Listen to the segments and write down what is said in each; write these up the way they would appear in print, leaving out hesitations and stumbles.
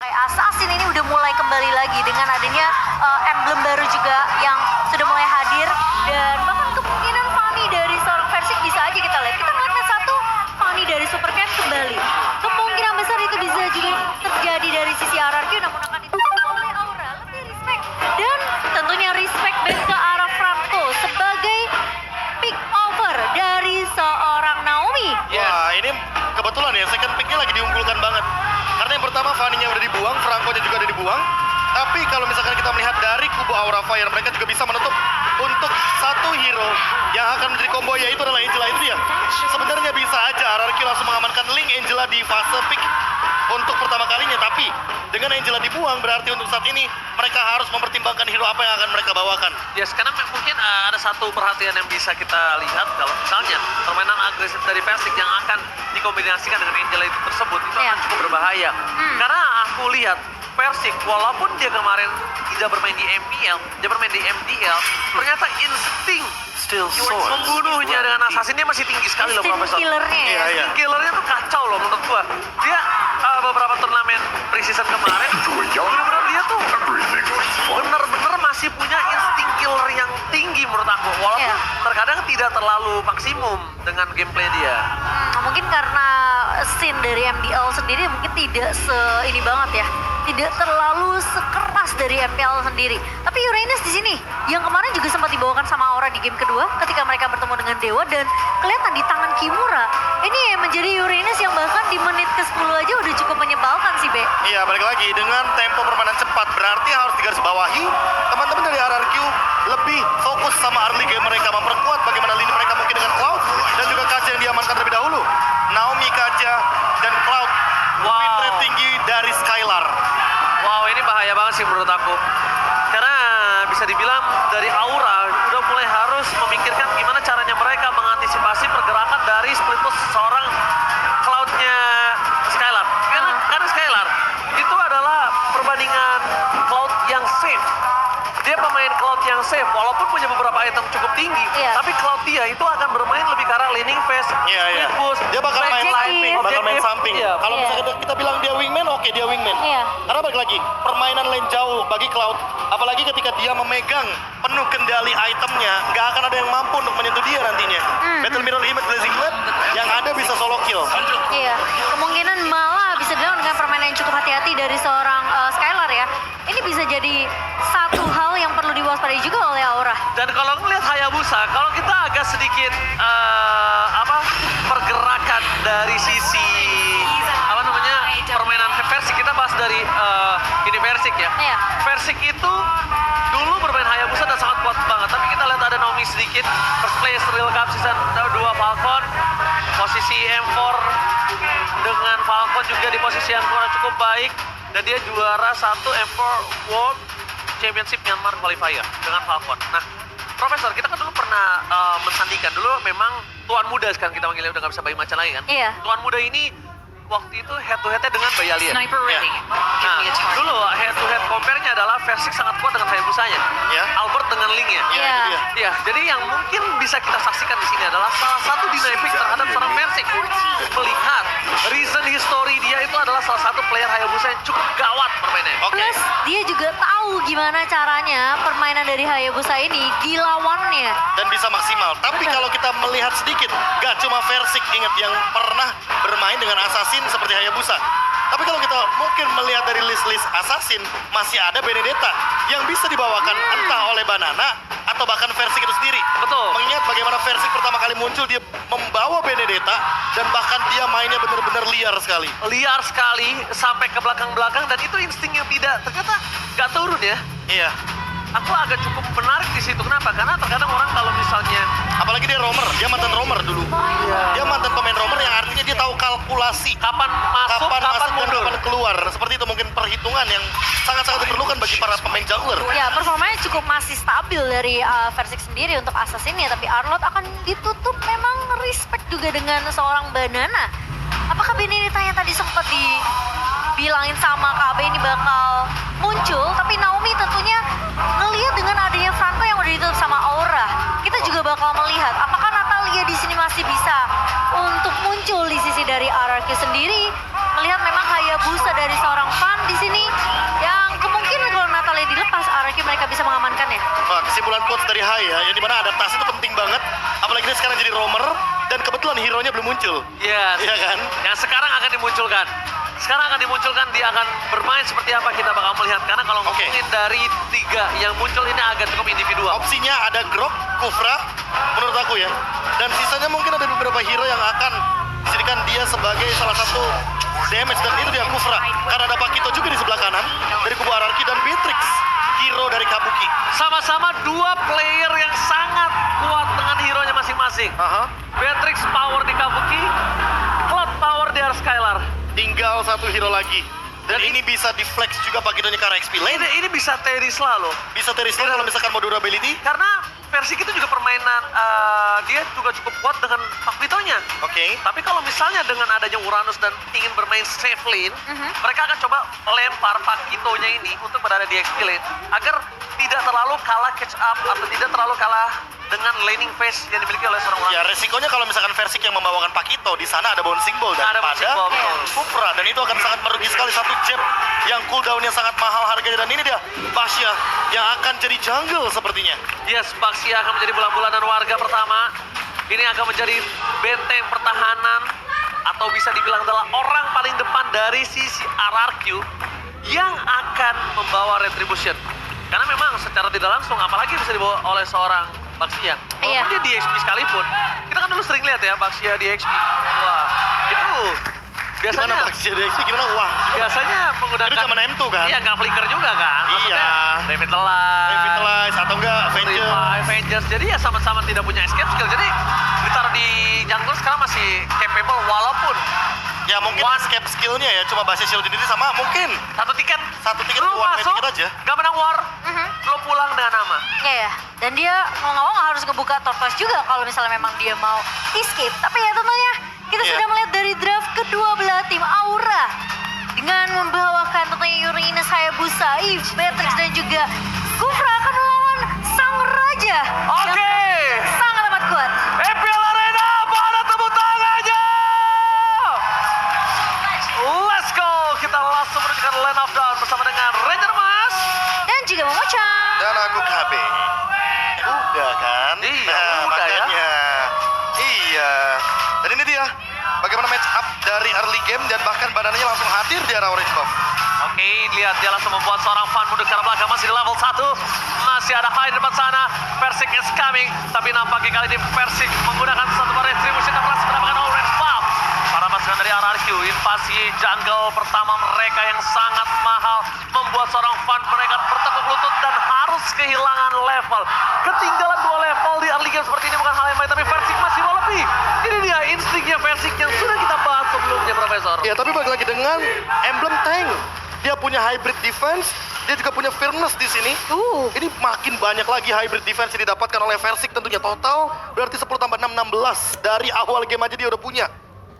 Kayak Assassin ini udah mulai kembali lagi dengan adanya emblem baru juga yang sudah mulai hadir dan bahkan kemungkinan Fanny dari seorang Versik bisa aja kita lihat. Kita ngeliat match satu Fanny dari Super Ken kembali. Kemungkinan besar itu bisa juga terjadi dari sisi RRQ namun akan ditolak oleh Aura. Lebih respect dan tentunya respect back ke arah Franco sebagai pick over dari seorang Naomi. Wah, ini kebetulan ya second picknya lagi diunggulkan banget. Karena yang pertama Fanny-nya udah dibuang, Franco-nya juga udah dibuang. Tapi kalau misalkan kita melihat dari kubu Aura Fire, mereka juga bisa menutup untuk satu hero yang akan menjadi combo, yaitu adalah Angela itu ya. Sebenarnya bisa aja RRQ langsung mengamankan Link Angela di fase pick untuk pertama kalinya. Tapi dengan Angela dibuang berarti untuk saat ini mereka harus mempertimbangkan hero apa yang akan mereka bawakan. Yes, karena mungkin ada satu perhatian yang bisa kita lihat kalau misalnya permainan agresif dari Versik yang akan dikombinasikan dengan Angela itu tersebut itu akan cukup berbahaya. Karena aku lihat Versik walaupun dia kemarin tidak bermain di MPL, dia bermain di MDL, ternyata insting membunuhnya dengan assassin dia masih tinggi sekali loh, Profesor. Killernya ya. Insting killernya tuh kacau loh menurut gua. Dia beberapa turnamen pre-season kemarin bener-bener dia tuh bener-bener masih punya insting killer yang tinggi menurut aku, walaupun terkadang tidak terlalu maksimum dengan gameplay dia. Mungkin karena scene dari MDL sendiri mungkin tidak ini banget ya, tidak terlalu sekeras dari MPL sendiri. Tapi Uranus di sini yang kemarin juga sempat dibawakan sama Aura di game kedua ketika mereka bertemu dengan Dewa dan kelihatan di tangan Kimura ini menjadi Uranus yang bahkan di menit ke-10 aja udah cukup menyebalkan sih, Be. Iya, balik lagi dengan tempo permainan cepat berarti harus digarisbawahi teman-teman dari RRQ lebih fokus sama early game mereka, memperkuat bagaimana lini mereka mungkin dengan Cloud dan juga Kaja yang diamankan terlebih dahulu. Naomi, Kaja, dan Cloud win rate tinggi dari Skylar. Wow, ini bahaya banget sih menurut aku. Karena bisa dibilang dari Aura udah mulai harus memikirkan gimana caranya mereka mengantisipasi pergerakan dari split push seorang Cloud-nya Skylar. Karena Skylar itu adalah perbandingan Cloud yang safe. Dia pemain Cloud yang safe, walaupun punya beberapa item cukup tinggi, tapi Cloud dia itu akan bermain lebih ke arah laning phase, split push, dia bakal main objektif. bakal main samping. Iya. Kalau misalnya kita bilang dia wingman, oke dia wingman. Karena balik lagi, permainan lane jauh bagi Cloud, apalagi ketika dia memegang penuh kendali itemnya, nggak akan ada yang mampu untuk menyentuh dia nantinya. Battle Mirror Image Blazing Web yang ada bisa solo kill. Iya, kemungkinan malah bisa bilang dengan permainan yang cukup hati-hati dari seorang Skylar ya. Ini bisa jadi satu hal yang perlu diwaspadai juga oleh Aura. Dan kalau ngelihat Hayabusa, kalau kita agak sedikit pergerakan dari sisi permainan Versik, kita bahas dari ini Versik ya. Versik itu dulu bermain Hayabusa dan sangat kuat banget, tapi kita lihat ada Naomi sedikit first place Real Cup season 2 Falcon, posisi M4 dengan Falcon juga di posisi yang kurang cukup baik, dan dia juara 1 M4 World Championship Myanmar Qualifier dengan Falcon. Nah, Profesor, kita kan dulu pernah mensandingkan, dulu memang tuan muda, sekarang kita manggilnya udah gak bisa bayi macan lagi kan. Tuan muda ini waktu itu head to headnya dengan Bayalian. Sniper ready. Nah, dulu head to head compare-nya adalah Versik sangat kuat dengan Hayabusanya. Albert dengan Link-nya. Ya, jadi yang mungkin bisa kita saksikan di sini adalah salah satu dynamic terhadap seorang Versik. Melihat reason history dia itu adalah salah satu player Hayabusa yang cukup gawat permainannya. Plus dia juga tahu gimana caranya permainan dari Hayabusa ini dilawannya. Dan bisa maksimal. Tapi kalau kita melihat sedikit, gak cuma Versik ingat yang pernah bermain dengan Assassin seperti Hayabusa. Tapi kalau kita mungkin melihat dari list-list Assassin, masih ada Benedetta yang bisa dibawakan entah oleh Banana atau bahkan Versik itu sendiri. Betul. Mengingat bagaimana Versik pertama kali muncul, dia membawa Benedetta dan bahkan dia mainnya benar-benar liar sekali. Liar sekali sampai ke belakang-belakang, dan itu insting yang ternyata gak turun ya. Iya. Aku agak cukup menarik di situ. Kenapa? Karena terkadang orang kalau misalnya, apalagi dia roamer, dia mantan roamer dulu. Dia mantan pemain roamer yang artinya dia tahu kalkulasi kapan masuk, kapan dan mundur. kapan keluar. Seperti itu mungkin perhitungan yang sangat-sangat diperlukan bagi para pemain jungler. Ya, performanya cukup masih stabil dari Versik sendiri untuk Assassin-nya, tapi Arlott akan ditutup memang respect juga dengan seorang Banana. Apakah Benedetta yang tadi sempat dibilangin sama KB ini bakal muncul, tapi Naomi tentunya ngelihat dengan adanya Franco yang udah ditutup sama Aura, kita juga bakal melihat apakah Natalia di sini masih bisa untuk muncul di sisi dari RRQ sendiri. Melihat memang Hayabusa dari seorang Fan di sini dimana adaptasi itu penting banget. Apalagi dia sekarang jadi roamer dan kebetulan hero-nya belum muncul. Yes. Iya kan? Yang sekarang akan dimunculkan. Sekarang akan dimunculkan, dia akan bermain seperti apa kita bakal melihat. Karena kalau Oke. ngomongin dari 3 yang muncul ini agak cukup individual. Opsinya ada Grok, Kufra, menurut aku ya. Dan sisanya mungkin ada beberapa hero yang akan dijadikan dia sebagai salah satu damage, dan itu dia Kufra. Karena ada Pakito juga di sebelah kanan dari kubu Ararki dan Beatrix, hero dari Kabuki. Sama-sama 2 player yang sangat kuat dengan hero-nya masing-masing. Aha. Beatrix power di Kabuki, Cloud power di Ark Skylar. Tinggal 1 hero lagi. Dan ini bisa di-flex juga Pakitonya ke arah XP lane. Ini bisa Terisla loh. Bisa Terisla kalau misalkan mau durability. Karena versi itu juga permainan dia juga cukup kuat dengan Pakitonya. Oke. Tapi kalau misalnya dengan adanya Uranus dan ingin bermain safe lane, mereka akan coba lempar Pakitonya ini untuk berada di XP lane agar tidak terlalu kalah catch up atau tidak terlalu kalah dengan laning phase yang dimiliki oleh seorang Uranus. Ya resikonya kalau misalkan Versik yang membawakan Pakito, di sana ada bouncing ball Ada daripada bouncing ball, betul. Kufra, dan itu akan sangat merugi sekali. 1 jab yang cooldownnya sangat mahal harganya, dan ini dia Basya yang akan jadi jungle sepertinya. Yes, Baxia akan menjadi bulan-bulanan warga pertama. Ini akan menjadi benteng pertahanan atau bisa dibilang adalah orang paling depan dari sisi RRQ yang akan membawa retribution. Karena memang secara tidak langsung, apalagi bisa dibawa oleh seorang Baxia. Walaupun dia di XP sekalipun, kita kan dulu sering lihat ya Baxia di XP. Wah, itu biasanya Gimana Basya di XP? Gimana? Wah, biasanya menggunakan itu zaman M2 kan? Iya, nggak flicker juga kan? Maksudnya, Iya. Revitalize, Revitalize atau enggak Avenger. Avengers. Jadi ya sama-sama tidak punya escape skill. Jadi ditaruh di jungle sekarang masih capable walaupun Ya mungkin escape skillnya ya cuma Basya Shield ini sama mungkin. satu tiket Lu lu one way masuk, ticket aja. gak menang war, lu pulang dengan nama. Iya ya. Dan dia mau nggak mau harus ngebuka tortoise juga kalau misalnya memang dia mau escape. Tapi ya tentunya kita Iya. sudah melihat dari draft kedua belah tim Aura dengan membawakan tentunya Uranus, Hayabusa, Eve, Beatrix dan juga Kufra akan melawan Sang Raja. Oke. Yang sangat amat kuat. EPL Arena, mana tepuk tangannya? Let's go, kita langsung menunjukkan line of down bersama dengan Ranger Mas. Dan juga Momocha. Dan aku KB. Udah kan? Iya, udah ya. makanya. Iya. Dan ini dia bagaimana match up dari early game dan bahkan badannya langsung hadir di arah orange buff. Oke, lihat dia langsung membuat seorang fan mundur ke arah belakang, masih di level 1. Masih ada high di depan sana. Versik is coming, tapi nampaknya kali ini Versik menggunakan satu retribution dan berhasil mendapatkan orange buff. Para pasukan dari RRQ, invasi jungle pertama mereka yang sangat mahal membuat seorang fan mereka bertekuk lutut dan harus kehilangan level. Ketinggalan 2 level di early game seperti ini bukan hal yang baik, tapi Versik masih mau lebih. Ini dia instingnya Versik yang sudah kita bahas sebelumnya, Profesor. Ya tapi balik lagi dengan emblem tank. Dia punya hybrid defense, dia juga punya firmness di sini. Ini makin banyak lagi hybrid defense yang didapatkan oleh Versik tentunya. Total berarti 10 tambah 6, 16. Dari awal game aja dia udah punya.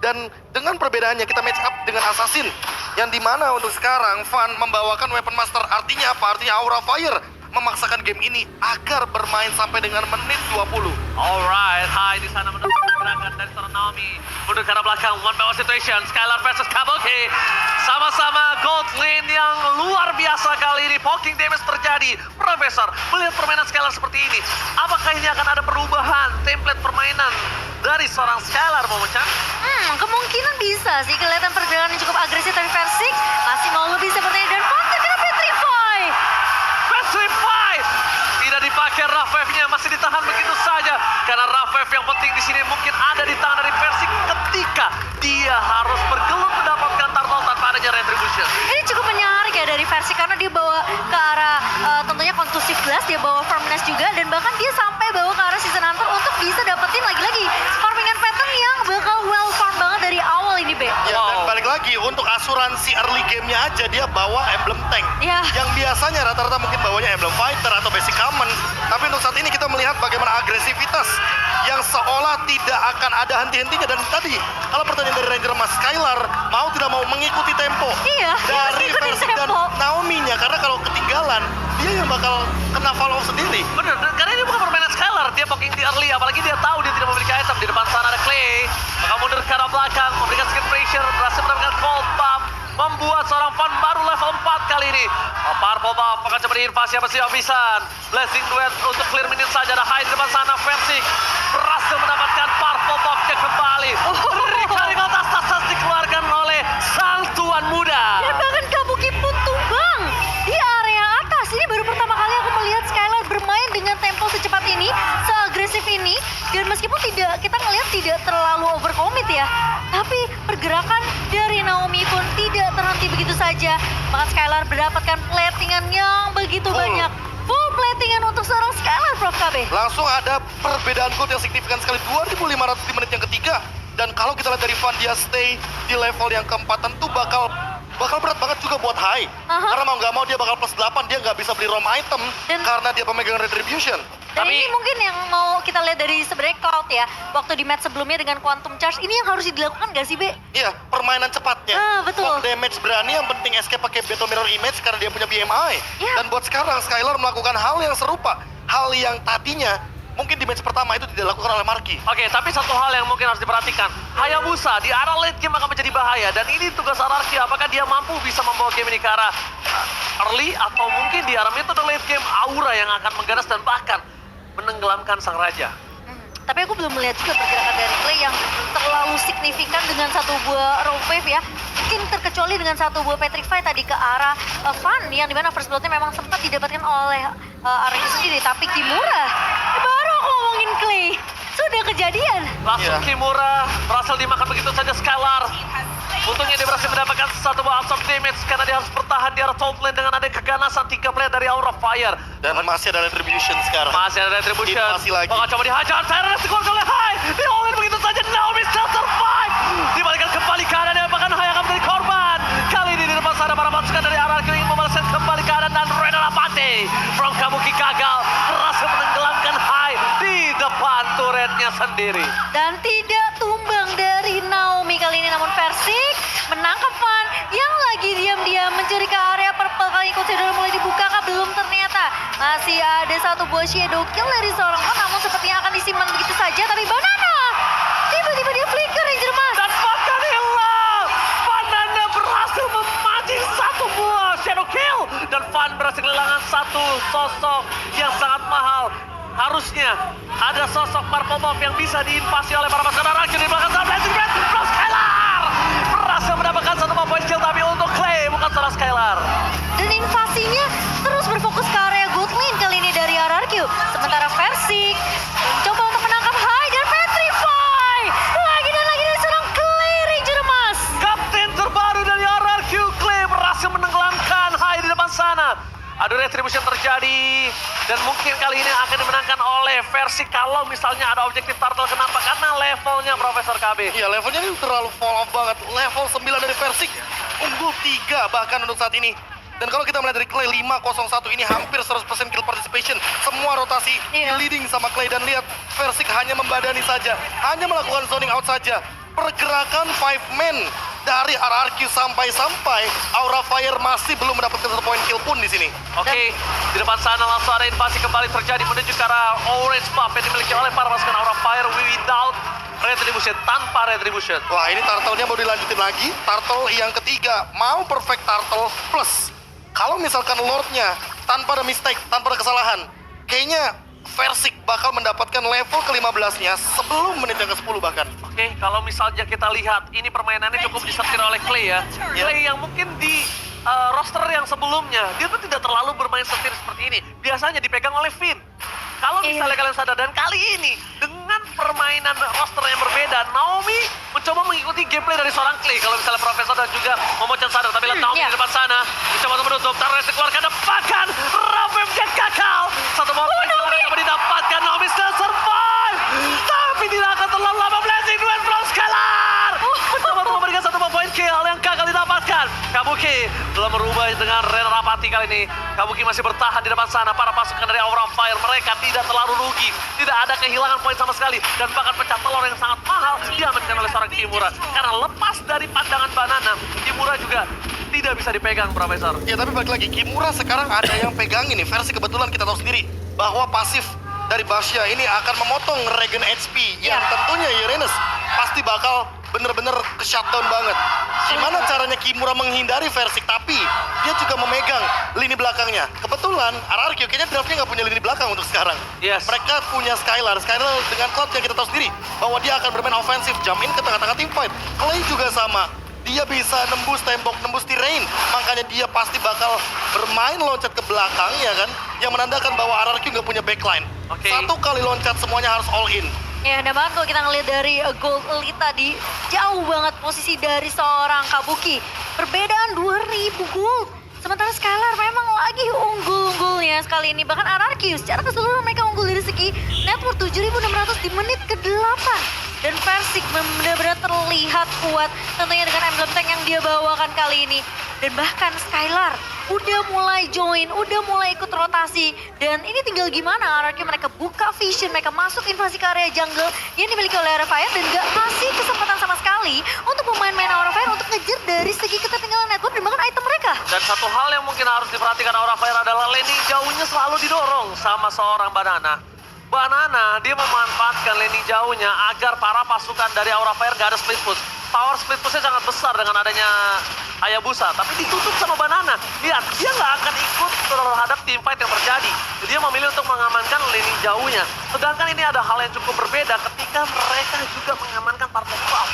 Dan dengan perbedaannya kita match up dengan Assassin. Yang dimana untuk sekarang Van membawakan Weapon Master. Artinya apa? Artinya Aura Fire memaksakan game ini agar bermain sampai dengan menit 20. Alright, Hai di sana mendapatkan gerakan dari seorang Naomi. Mundur ke arah belakang, one power situation, Skylar versus Kabuki. Sama-sama gold lane yang luar biasa kali ini, poking damage terjadi. Profesor, melihat permainan Skylar seperti ini, apakah ini akan ada perubahan template permainan dari seorang Skylar, Momo-chan? Kemungkinan bisa sih. Kelihatan pergerakan yang cukup agresif dari Versik. Masih mau lebih sepertinya. Dan Panther kena Petrify. Petrify! Tidak dipakai Rafef-nya, masih ditahan begitu saja. Karena Rafef yang penting di sini mungkin ada di tangan dari Versik ketika dia harus bergelut mendapatkan turtle tanpa adanya retribution. Ini cukup menarik ya dari Versik karena dia bawa ke arah tentunya Contusive Glass, dia bawa Firmness juga, dan bahkan dia sampai bawa ke arah Season Hunter untuk bisa dapetin lagi-lagi farmingan pattern yang bakal well farm banget dari awal ini, Be. Ya, dan Wow. balik lagi untuk asuransi early game-nya aja dia bawa emblem tank. Iya. Yang biasanya rata-rata mungkin bawanya emblem fighter atau basic common. Tapi untuk saat ini kita melihat bagaimana agresivitas yang seolah tidak akan ada henti-hentinya. Dan tadi kalau pertanyaan dari Ranger Mas, Skylar mau tidak mau mengikuti tempo Iya, dia harus dari ngikutin Versik dan tempo. Naomi-nya. Karena kalau ketinggalan dia yang bakal kena follow sendiri. Bener, karena ini bukan permainan Skylar, dia poking di early, apalagi dia tahu dia tidak memiliki item. Di depan sana ada Clay, maka mundur ke arah belakang, memberikan skill pressure, berhasil mendapatkan cold pump, membuat seorang fan baru level 4 kali ini. Purple Buff akan coba diinvasi apa sih habisan. Blessing Duet untuk clear minute saja. Ada Hyde di depan sana. Versik berhasil mendapatkan Purple Buff-nya kembali. Recalling atas tas dikeluarkan oleh sang tuan muda. Dan bahkan Kabuki pun tumbang di area atas. Ini baru pertama kali aku melihat Skylar bermain dengan tempo secepat ini, seagresif ini. Dan meskipun kita ngelihat tidak terlalu overcommit ya, tapi pergerakan dari Naomi pun tidak terhenti begitu saja. Maka Skylar mendapatkan platingan yang begitu banyak. Full platingan untuk seorang Skylar, Prof. KB. Langsung ada perbedaan gold yang signifikan sekali, 2.500 di menit yang ketiga. Dan kalau kita lihat dari Van, dia stay di level yang keempat, tentu bakal berat banget juga buat High. Karena mau nggak mau dia bakal plus 8, dia nggak bisa beli ROM item karena dia pemegang Retribution. Dan ini mungkin yang mau kita lihat dari sebenarnya Cloud ya, waktu di match sebelumnya dengan Quantum Charge, ini yang harus dilakukan nggak sih, Be? Iya, permainan cepatnya. Betul. Pop damage berani, yang penting escape pakai Battle Mirror Image karena dia punya BMI. Dan buat sekarang, Skylar melakukan hal yang serupa. Hal yang tadinya mungkin di match pertama itu tidak dilakukan oleh Marky. Oke, tapi satu hal yang mungkin harus diperhatikan. Hayabusa di arah late game akan menjadi bahaya. Dan ini tugas RRQ, apakah dia mampu bisa membawa game ini ke arah early, atau mungkin di arah metode late game Aura yang akan mengganas dan bahkan menenggelamkan sang raja. Tapi aku belum melihat juga pergerakan dari Clay yang terlalu signifikan dengan satu buah Rogue Wave ya. Mungkin terkecuali dengan satu buah Petrify tadi ke arah Van, yang dimana first blood-nya memang sempat didapatkan oleh RRQ sendiri. Tapi Kimura, baru aku ngomongin Clay, sudah kejadian. Langsung Kimura berhasil dimakan begitu saja Skylar. Untungnya dia berhasil mendapatkan satu buah absorb damage karena dia harus bertahan di arah top lane dengan ada keganasan 3 player dari Aura Fire. Dan masih ada Retribution sekarang. Masih ada Retribution. Masih lagi. Bakal coba dihajar. Cyrus dikeluarkan oleh Hai. Di all-in begitu saja. Naomi still survive. Dibalikan kembali ke arah, dan bahkan Hai akan menjadi korban. Kali ini di depan sana para pasukan dari RRQ ingin membalaskan kembali ke arah, dan Rena Lapate from Kabuki gagal. Berhasil menenggelamkan Hai di depan turretnya sendiri. Dan tidak tumbang dari Naomi kali ini, namun Versik menangkap Van yang lagi diam-diam mencuri ke area purple. Kali ini Consider mulai dibuka kah? Belum ternyata. Masih ada satu buah shadow kill dari seorang Van, namun sepertinya akan disimpan begitu saja. Tapi Banana tiba-tiba dia flicker, Ranger Mas. Dan bahkan hilang. Banana berhasil memancing satu buah shadow kill. Dan Van berhasil kehilangan satu sosok yang sangat mahal. Harusnya ada sosok Purple Buff yang bisa diinvasi oleh para pasukan RRQ di belakang sana. Blessing Red from Skylar berhasil mendapatkan satu point kill, tapi untuk Clay, bukan salah Skylar. Dan invasinya terus berfokus ke area gold lane kali ini dari RRQ. Sementara Versik mencoba untuk menangkap Hai dan Petrify. Lagi dan lagi dari seorang Clay, Ranger Mas. Kapten terbaru dari RRQ, Clay, berhasil menenggelamkan Hai di depan sana. Ada retribution terjadi, dan mungkin kali ini akan dimenangkan oleh Versik kalau misalnya ada objektif turtle. Kenapa? Karena levelnya Profesor KB. Iya, levelnya ini terlalu fall off banget. Level 9 dari Versik, unggul 3 bahkan untuk saat ini. Dan kalau kita melihat dari Clay 501 ini hampir 100% kill participation. Semua rotasi leading sama Clay, dan lihat Versik hanya membadani saja. Hanya melakukan zoning out saja. Pergerakan 5 man dari RRQ sampai Aura Fire masih belum mendapatkan 1 point kill pun di sini. Oke, di depan sana langsung ada invasi kembali terjadi menuju ke arah orange buff yang dimiliki oleh para pasukan Aura Fire without retribution, tanpa retribution. Wah, ini turtle-nya mau dilanjutin lagi. Turtle yang ketiga, mau perfect turtle plus. Kalau misalkan Lord-nya tanpa ada mistake, tanpa ada kesalahan, kayaknya Versik bakal mendapatkan level ke-15-nya sebelum menit yang ke-10 bahkan. Oke, kalau misalnya kita lihat, ini permainannya cukup disetir oleh Clay ya. Clay yang mungkin di roster yang sebelumnya, dia tuh tidak terlalu bermain setir seperti ini. Biasanya dipegang oleh Finn. Kalau misalnya kalian sadar, dan kali ini dengan permainan roster yang berbeda, Naomi mencoba mengikuti gameplay dari seorang Clay. Kalau misalnya Profesor dan juga Momochan sadar, tapi lihat Naomi di depan sana mencoba untuk menutup, Tarles dikeluarkan, bahkan Ravem dia gagal. Satu ball point coba didapatkan, Naomi still survive, tapi tidak akan terlalu lama. Blessing Duet from Skylar mencoba untuk memberikan satu point kill yang gagal didapatkan. Kabuki belum merubah dengan Ren Rapati kali ini. Kabuki masih bertahan di depan sana. Para pasukan dari Aura Fire, mereka tidak terlalu rugi, tidak ada kehilangan poin sama sekali, dan bahkan pecah telur yang sangat mahal diamankan oleh seorang Kimura. Karena lepas dari pandangan Banana, Kimura juga tidak bisa dipegang, Profesor. Ya, tapi balik lagi, Kimura sekarang ada yang pegang ini. Versi kebetulan kita tahu sendiri bahwa pasif dari Basya ini akan memotong regen HP yang tentunya Uranus pasti bakal bener-bener ke shutdown banget. Gimana caranya Kimura menghindari Versik, tapi dia juga memegang lini belakangnya. Kebetulan RRQ kayaknya draftnya nggak punya lini belakang untuk sekarang. Yes. Mereka punya Skylar dengan Cloud yang kita tahu sendiri bahwa dia akan bermain ofensif, jump in ke tengah-tengah team fight. Clay juga sama. Dia bisa nembus tembok, nembus terrain. Makanya dia pasti bakal bermain loncat ke belakang, ya kan? Yang menandakan bahwa RRQ nggak punya backline. Oke. Satu kali loncat semuanya harus all in. Ya, dan bahkan kalau kita ngeliat dari Gold Elite tadi, jauh banget posisi dari seorang Kabuki. Perbedaan 2000 gold. Sementara Skylar memang lagi unggul-unggulnya sekali ini. Bahkan RRQ secara keseluruhan mereka unggul dari segi network 7.600 di menit ke-8. Dan Versik benar-benar terlihat kuat tentunya dengan emblem tank yang dia bawakan kali ini. Dan bahkan Skylar udah mulai join, udah mulai ikut rotasi. Dan ini tinggal gimana RRQ mereka buka vision, mereka masuk invasi ke area jungle yang dimiliki oleh Aura Fire dan gak kasih kesempatan sama sekali untuk pemain-pemain Aura Fire untuk ngejar dari segi ketertinggalan network dan bahkan item mereka. Dan satu hal yang mungkin harus diperhatikan Aura Fire adalah laning jauhnya selalu didorong sama seorang Banana. Banana dia memanfaatkan laning jauhnya agar para pasukan dari Aura Fire gak ada split push. Power split pushnya sangat besar dengan adanya Hayabusa, tapi ditutup sama Banana. Lihat, dia nggak akan ikut terhadap team fight yang terjadi. Dia memilih untuk mengamankan laning jauhnya. Sedangkan ini ada hal yang cukup berbeda ketika mereka juga mengamankan partai buff.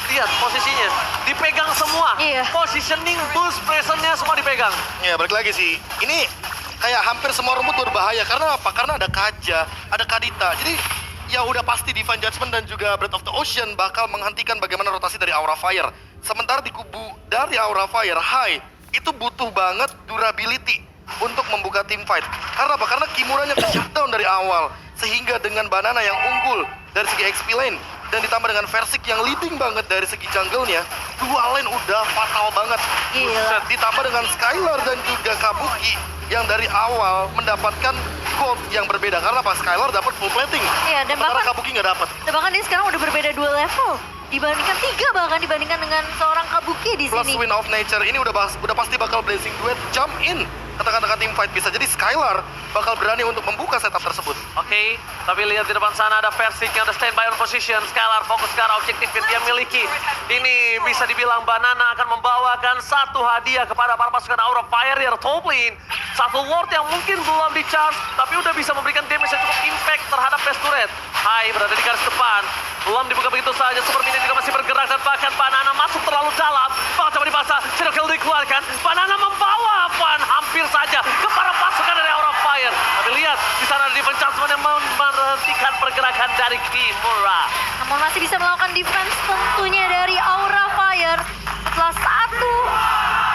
Lihat posisinya, dipegang semua. Iya. Positioning, boost, presence-nya semua dipegang. Ya, balik lagi sih. Ini kayak hampir semua rumput berbahaya. Karena apa? Karena ada Kaja, ada Kadita. Jadi ya udah pasti Divine Judgment dan juga Breath of the Ocean bakal menghentikan bagaimana rotasi dari Aura Fire. Sementara di kubu dari Aura Fire, High itu butuh banget durability untuk membuka team fight. Karena apa? Karena Kimuranya ke shutdown dari awal. Sehingga dengan Banana yang unggul dari segi XP lane dan ditambah dengan Versik yang leading banget dari segi jungle-nya, dua lane udah fatal banget. Gila. Buset, ditambah dengan Skylar dan juga Kabuki yang dari awal mendapatkan gold yang berbeda. Karena pas Skylar dapat full plating, Iya, dan sementara bahkan- Kabuki nggak dapat. Dan bahkan dia sekarang udah berbeda 2 level. Dibandingkan 3 bahkan dibandingkan dengan seorang Kabuki di Plus sini. Wind of Nature ini udah pasti bakal Blazing Duet jump in ke tengah-tengah team fight. Bisa jadi Skylar bakal berani untuk membuka setup tersebut. Oke, tapi lihat di depan sana ada Versik yang udah standby on position. Skylar fokus ke arah objektif yang dia miliki. Ini bisa dibilang Banana akan membawakan satu hadiah kepada para pasukan Aura Fire di top lane. Satu Lord yang mungkin belum di-charge, tapi udah bisa memberikan damage yang cukup impact terhadap base turret. Hai berada di garis depan. Belum dibuka begitu saja, Super Minion juga masih bergerak dan bahkan Banana masuk terlalu dalam. Bakal coba dipaksa, Shadow Kill dikeluarkan. Banana membawa Van hampir saja ke para pasukan dari Aura Fire. Tapi lihat, di sana ada Defense Chance yang menghentikan pergerakan dari Kimura. Namun masih bisa melakukan defense tentunya dari Aura Fire. Setelah satu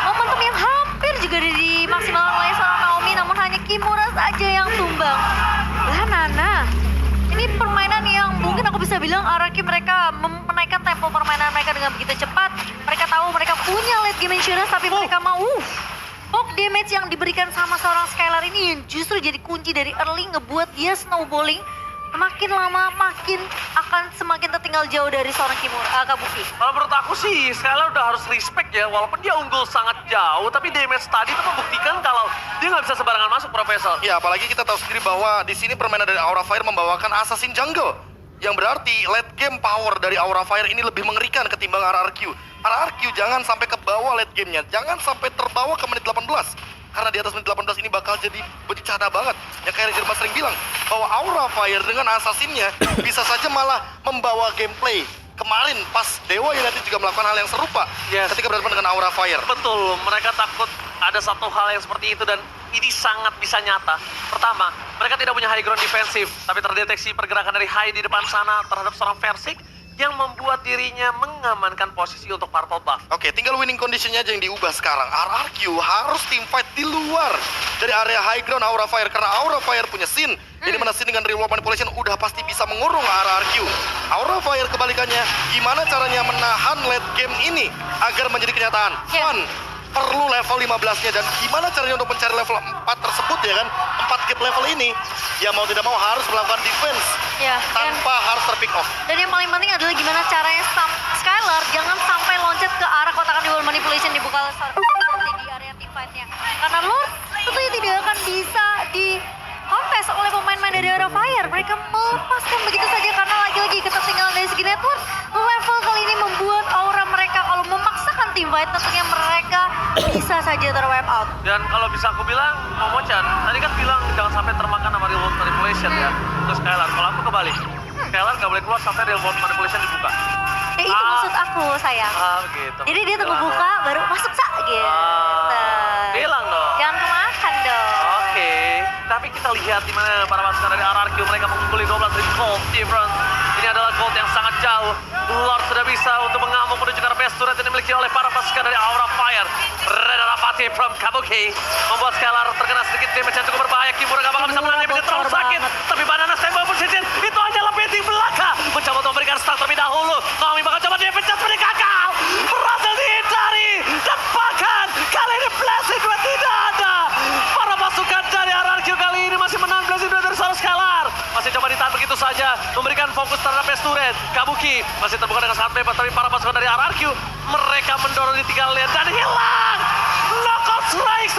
momentum yang hampir juga dimaksimalkan oleh seorang Naomi, namun hanya Kimura saja yang tumbang. Banana, ini permainan yang mungkin aku bisa bilang RRQ mereka menaikkan tempo permainan mereka dengan begitu cepat. Mereka tahu mereka punya late game insurance, tapi mereka mau poke damage yang diberikan sama seorang Skylar ini yang justru jadi kunci dari early ngebuat dia snowballing. Makin lama makin akan semakin tertinggal jauh dari seorang Kabuki. Kalau menurut aku sih, Skylar udah harus respect ya. Walaupun dia unggul sangat jauh, tapi damage tadi itu membuktikan kalau dia nggak bisa sembarangan masuk, Profesor. Ya, apalagi kita tahu sendiri bahwa di sini permainan dari Aura Fire membawakan Assassin Jungle. Yang berarti late game power dari Aura Fire ini lebih mengerikan ketimbang RRQ. RRQ jangan sampai ke bawah late gamenya, jangan sampai terbawa ke menit 18. Karena di atas menit 18 ini bakal jadi bencana banget. Yang kayak Jerman sering bilang, bahwa Aura Fire dengan Assassinnya bisa saja malah membawa gameplay. Kemarin pas Dewa United juga melakukan hal yang serupa ketika berhadapan dengan Aura Fire. Betul, mereka takut ada satu hal yang seperti itu dan ini sangat bisa nyata. Pertama, mereka tidak punya high ground defensif, tapi terdeteksi pergerakan dari High di depan sana terhadap seorang Versik yang membuat dirinya mengamankan posisi untuk purple buff. Oke, tinggal winning conditionnya aja yang diubah sekarang. RRQ harus team fight di luar dari area high ground Aura Fire. Karena Aura Fire punya Sin. Jadi mana Sin dengan reward manipulation udah pasti bisa mengurung RRQ. Aura Fire kebalikannya, gimana caranya menahan late game ini agar menjadi kenyataan? Fun, perlu level 15-nya dan gimana caranya untuk mencari level 4 tersebut ya kan? 4 gap level ini, ya mau tidak mau harus melakukan defense tanpa harus terpick off. Dan yang paling penting adalah gimana caranya Skylar jangan sampai loncat ke arah kotakan reward manipulation dibuka di area team fight-nya. Karena Lord tentunya tidak akan bisa di contest oleh pemain-pemain dari Aura Fire. Mereka melepaskan begitu saja karena lagi-lagi ketertinggalan dari segi network. Level fight, tentunya mereka bisa saja terwipe out. Dan kalau bisa aku bilang, Momo-chan, tadi kan bilang jangan sampai termakan sama real world manipulation ya. Terus Skylar, kalau aku kebalik. Skylar nggak boleh keluar sampai real world manipulation dibuka. Itu maksud aku, sayang. Begitu. Jadi dia tunggu Bilang buka, dong. baru masuk sak gitu. Bilang dong. Jangan kemakan dong. Oke, tapi kita lihat di mana para pasukan dari RRQ mereka mengungguli 12.000 gold difference. Ini adalah gold yang sangat jauh. Lord sudah bisa untuk mengamuk menuju ke arah base turret yang dimiliki oleh para pasukan dari Aura Fire. Reda Rapati from Kabuki membuat Skylar terkena sedikit damage yang cukup berbahaya. Kimura gak bakal bisa menang damage terlalu sakit. Tapi Banana Stable position itu hanyalah betting belaka. Mencoba untuk memberikan start terlebih dahulu. Naomi bakal coba damage seperti gagal. Berhasil dihindari. Dan bahkan kali ini Blessing Duet tidak ada. Para pasukan dari RRQ kali ini masih menang Blessing Duet dari seorang Skylar. Masih coba ditahan begitu saja. Memberikan fokus terhadap base turret. Kabuki masih terbuka dengan sangat bebas. Tapi para pasukan dari RRQ mereka mendorong di 3 lane dan hilang. Knockout strike